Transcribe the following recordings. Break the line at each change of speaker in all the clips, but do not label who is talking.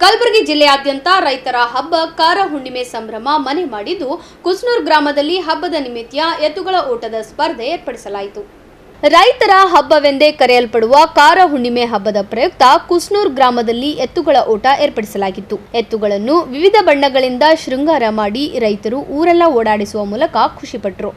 ಕಲಬುರಗಿ ಜಿಲ್ಲೆಯಾದ್ಯಂತ ರೈತರ ಹಬ್ಬ ಕಾರ ಹುಣ್ಣಿಮೆ ಸಂಭ್ರಮ ಮನೆ ಮಾಡಿದ್ದು ಕುಸ್ನೂರ್ ಗ್ರಾಮದಲ್ಲಿ ಹಬ್ಬದ ನಿಮಿತ್ತ ಎತ್ತುಗಳ ಓಟದ ಸ್ಪರ್ಧೆ ಏರ್ಪಡಿಸಲಾಯಿತು. ರೈತರ ಹಬ್ಬವೆಂದೇ ಕರೆಯಲ್ಪಡುವ ಕಾರ ಹುಣ್ಣಿಮೆ ಹಬ್ಬದ ಪ್ರಯುಕ್ತ ಕುಸ್ನೂರ್ ಗ್ರಾಮದಲ್ಲಿ ಎತ್ತುಗಳ ಓಟ ಏರ್ಪಡಿಸಲಾಗಿತ್ತು. ಎತ್ತುಗಳನ್ನು ವಿವಿಧ ಬಣ್ಣಗಳಿಂದ ಶೃಂಗಾರ ಮಾಡಿ ರೈತರು ಊರೆಲ್ಲ ಓಡಾಡಿಸುವ ಮೂಲಕ ಖುಷಿಪಟ್ಟರು.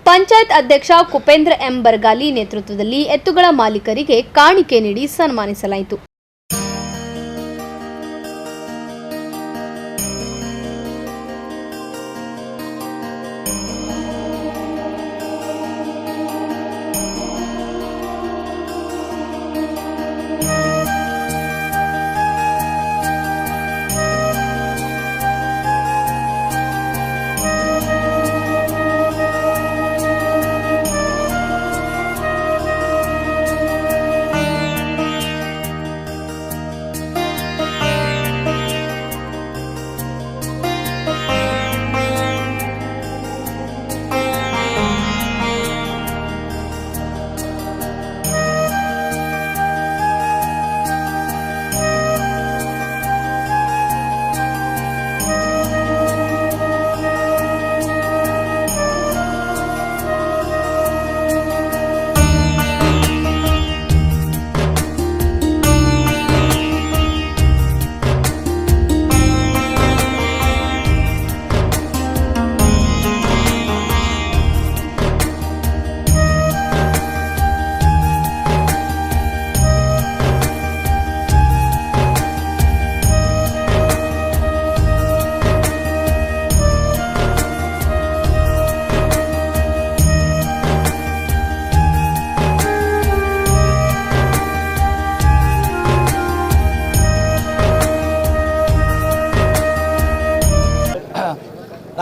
ಪಂಚಾಯತ್ ಅಧ್ಯಕ್ಷ ಕುಪೇಂದ್ರ ಎಂ ಬರ್ಗಾಲಿ ನೇತೃತ್ವದಲ್ಲಿ ಎತ್ತುಗಳ ಮಾಲೀಕರಿಗೆ ಕಾಣಿಕೆ ನೀಡಿ ಸನ್ಮಾನಿಸಲಾಯಿತು.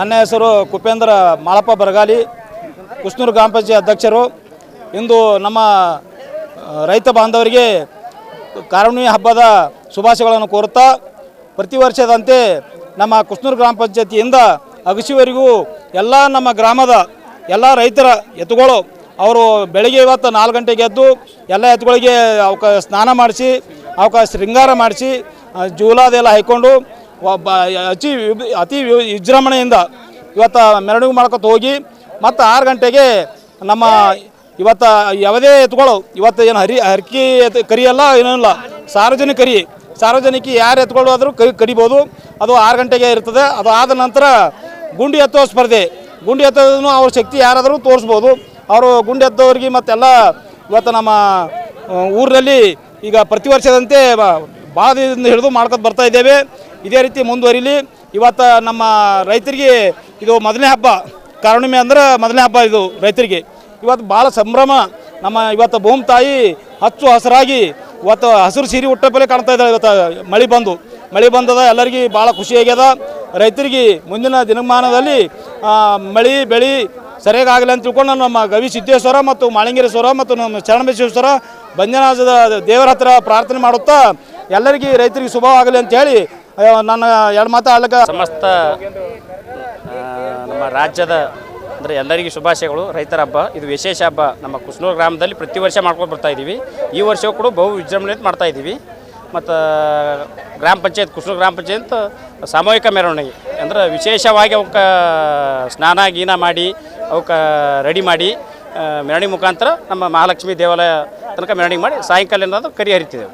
ನನ್ನ ಹೆಸರು ಕುಪೇಂದ್ರ ಮಾಳಪ್ಪ ಬರಗಾಲಿ, ಕುಸ್ನೂರು ಗ್ರಾಮ ಪಂಚಾಯತ್ ಅಧ್ಯಕ್ಷರು. ಇಂದು ನಮ್ಮ ರೈತ ಬಾಂಧವರಿಗೆ ಕಾರುಣ್ಣಿಮೆ ಹಬ್ಬದ ಶುಭಾಶಯಗಳನ್ನು ಕೋರುತ್ತಾ, ಪ್ರತಿ ವರ್ಷದಂತೆ ನಮ್ಮ ಕುಸ್ನೂರು ಗ್ರಾಮ ಪಂಚಾಯತಿಯಿಂದ ಅಗಸಿವರೆಗೂ ಎಲ್ಲ ನಮ್ಮ ಗ್ರಾಮದ ಎಲ್ಲ ರೈತರ ಎತ್ತುಗಳು ಅವರು ಬೆಳಗ್ಗೆ ಇವತ್ತು 4 ಗಂಟೆಗೆ ಎದ್ದು ಎಲ್ಲ ಎತ್ತುಗಳಿಗೆ ಅವಕ್ಕೆ ಸ್ನಾನ ಮಾಡಿಸಿ ಅವಕ್ಕೆ ಶೃಂಗಾರ ಮಾಡಿಸಿ ಜೂಲಾದೆಲ್ಲ ಹಾಕ್ಕೊಂಡು ಅತಿ ವಿಜೃಂಭಣೆಯಿಂದ ಇವತ್ತು ಮೆರವಣಿಗೆ ಮಾಡ್ಕೊತ ಹೋಗಿ ಮತ್ತು 6 ಗಂಟೆಗೆ ನಮ್ಮ ಇವತ್ತು ಯಾವುದೇ ಎತ್ತುಗಳು ಇವತ್ತು ಏನು ಹರಕಿ ಕರಿಯಲ್ಲ ಏನಿಲ್ಲ, ಸಾರ್ವಜನಿಕ ಯಾರು ಎತ್ತುಗಳು ಆದರೂ ಕಡಿಬೋದು. ಅದು 6 ಗಂಟೆಗೆ ಇರ್ತದೆ. ಅದು ಆದ ನಂತರ ಗುಂಡಿ ಎತ್ತುವ ಸ್ಪರ್ಧೆ, ಗುಂಡಿ ಎತ್ತೋದನ್ನು ಅವ್ರ ಶಕ್ತಿ ಯಾರಾದರೂ ತೋರಿಸ್ಬೋದು. ಅವರು ಗುಂಡಿ ಎತ್ತೋರಿಗೆ ಮತ್ತೆಲ್ಲ ಇವತ್ತು ನಮ್ಮ ಊರಿನಲ್ಲಿ ಈಗ ಪ್ರತಿ ವರ್ಷದಂತೆ ಭಾಳ ದಿನದಿಂದ ಹಿಡಿದು ಮಾಡ್ಕೊಂಡು ಬರ್ತಾ ಇದ್ದೇವೆ. ಇದೇ ರೀತಿ ಮುಂದುವರಿಲಿ. ಇವತ್ತು ನಮ್ಮ ರೈತರಿಗೆ ಇದು ಮೊದಲನೇ ಹಬ್ಬ, ಕಾರುಣ್ಣಿಮೆ ಅಂದ್ರೆ ಮೊದಲನೇ ಹಬ್ಬ ಇದು ರೈತರಿಗೆ. ಇವತ್ತು ಭಾಳ ಸಂಭ್ರಮ. ನಮ್ಮ ಇವತ್ತು ಭೂಮಿ ತಾಯಿ ಹಚ್ಚು ಹಸಿರಾಗಿ ಇವತ್ತು ಹಸಿರು ಸೀರೆ ಉಟ್ಟ ಬೆಲೆ ಕಾಣ್ತಾ ಇದ್ದಾಳೆ. ಇವತ್ತು ಮಳೆ ಬಂದು ಮಳೆ ಬಂದದ, ಎಲ್ಲರಿಗೂ ಭಾಳ ಖುಷಿ ಆಗ್ಯದ. ರೈತರಿಗೆ ಮುಂದಿನ ದಿನಮಾನದಲ್ಲಿ ಮಳೆ ಬೆಳೆ ಸರಿಯಾಗಿ ಆಗಲಿ ಅಂತ ತಿಳ್ಕೊಂಡು ನಮ್ಮ ಗವಿ ಸಿದ್ದೇಶ್ವರ ಮತ್ತು ಮಾಳಿಂಗೇಶ್ವರ ಮತ್ತು ನಮ್ಮ ಶರಣಬಸವೇಶ್ವರ ಬಂಜನಾಜದ ದೇವರ ಹತ್ರ ಪ್ರಾರ್ಥನೆ ಮಾಡುತ್ತಾ ಎಲ್ಲರಿಗೂ ರೈತರಿಗೆ ಶುಭವಾಗಲಿ ಅಂತ ಹೇಳಿ ನನ್ನ ಎರಡು ಮಾತು ಆಡಲಿಕ್ಕೆ
ಸಮಸ್ತ ನಮ್ಮ ರಾಜ್ಯದ ಅಂದರೆ ಎಲ್ಲರಿಗೂ ಶುಭಾಶಯಗಳು. ರೈತರ ಹಬ್ಬ ಇದು ವಿಶೇಷ ಹಬ್ಬ. ನಮ್ಮ ಕುಸ್ನೂರು ಗ್ರಾಮದಲ್ಲಿ ಪ್ರತಿ ವರ್ಷ ಮಾಡ್ಕೊಂಡು ಬರ್ತಾ ಇದ್ದೀವಿ. ಈ ವರ್ಷವೂ ಕೂಡ ಬಹು ವಿಜೃಂಭಣೆಯಿಂದ ಮಾಡ್ತಾ ಇದ್ದೀವಿ. ಮತ್ತು ಗ್ರಾಮ ಪಂಚಾಯತ್ ಕುಸ್ನೂರು ಗ್ರಾಮ ಪಂಚಾಯತ್ ಸಾಮೂಹಿಕ ಮೆರವಣಿಗೆ ಅಂದ್ರೆ ವಿಶೇಷವಾಗಿ ಅವಕ್ಕೆ ಸ್ನಾನ ಗೀನ ಮಾಡಿ ಅವಕ್ಕೆ ರೆಡಿ ಮಾಡಿ ಮೆರವಣಿಗೆ ಮುಖಾಂತರ ನಮ್ಮ ಮಹಾಲಕ್ಷ್ಮಿ ದೇವಾಲಯ ತನಕ ಮೆರವಣಿಗೆ ಮಾಡಿ ಸಾಯಂಕಾಲ ಏನಾದರೂ ಕರಿ ಹರಿತಿದ್ದೇವೆ.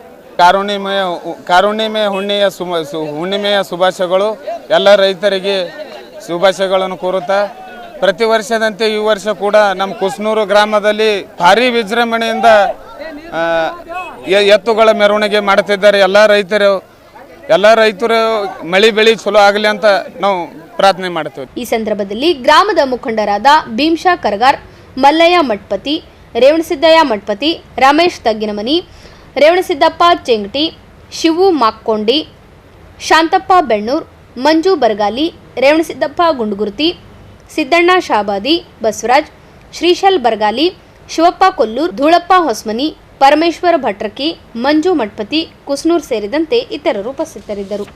ಕಾರುಣ್ಣಿಮೆ ಹುಣ್ಣಿಮೆಯ ಶುಭಾಶಯಗಳು. ಎಲ್ಲ ರೈತರಿಗೆ ಶುಭಾಶಯಗಳನ್ನು ಕೋರುತ್ತಾ ಪ್ರತಿ ವರ್ಷದಂತೆ ಈ ವರ್ಷ ಕೂಡ ನಮ್ಮ ಕುಸ್ನೂರು ಗ್ರಾಮದಲ್ಲಿ ಭಾರಿ ವಿಜೃಂಭಣೆಯಿಂದ ಎತ್ತುಗಳ ಮೆರವಣಿಗೆ ಮಾಡುತ್ತಿದ್ದಾರೆ. ಎಲ್ಲ ರೈತರು ಮಳೆ ಬೆಳೆ ಚಲೋ ಆಗಲಿ ಅಂತ ನಾವು ಪ್ರಾರ್ಥನೆ ಮಾಡ್ತೇವೆ.
ಈ ಸಂದರ್ಭದಲ್ಲಿ ಗ್ರಾಮದ ಮುಖಂಡರಾದ ಭೀಮ್ಶಾ ಕರಗಾರ್, ಮಲ್ಲಯ್ಯ ಮಠಪತಿ, ರೇವಣಸಿದ್ದಯ್ಯ ಮಠಪತಿ, ರಮೇಶ್ ತಗ್ಗಿನಮನಿ, ರೇವಣಸಿದ್ದಪ್ಪ ಚೆಂಗಟಿ, ಶಿವು ಮಾಕ್ಕೊಂಡಿ, ಶಾಂತಪ್ಪ ಬೆಣ್ಣೂರ್, ಮಂಜು ಬರಗಾಲಿ, ರೇವಣಸಿದ್ದಪ್ಪ ಗುಂಡುಗುರ್ತಿ, ಸಿದ್ದಣ್ಣ ಶಾಬಾದಿ, ಬಸವರಾಜ್, ಶ್ರೀಶೈಲ್ ಬರಗಾಲಿ, ಶಿವಪ್ಪ ಕೊಲ್ಲೂರ್, ಧೂಳಪ್ಪ ಹೊಸ್ಮನಿ, ಪರಮೇಶ್ವರ ಭಟ್ರಕಿ, ಮಂಜು ಮಠಪತಿ, ಕುಸ್ನೂರ್ ಸೇರಿದಂತೆ ಇತರರು ಉಪಸ್ಥಿತರಿದ್ದರು.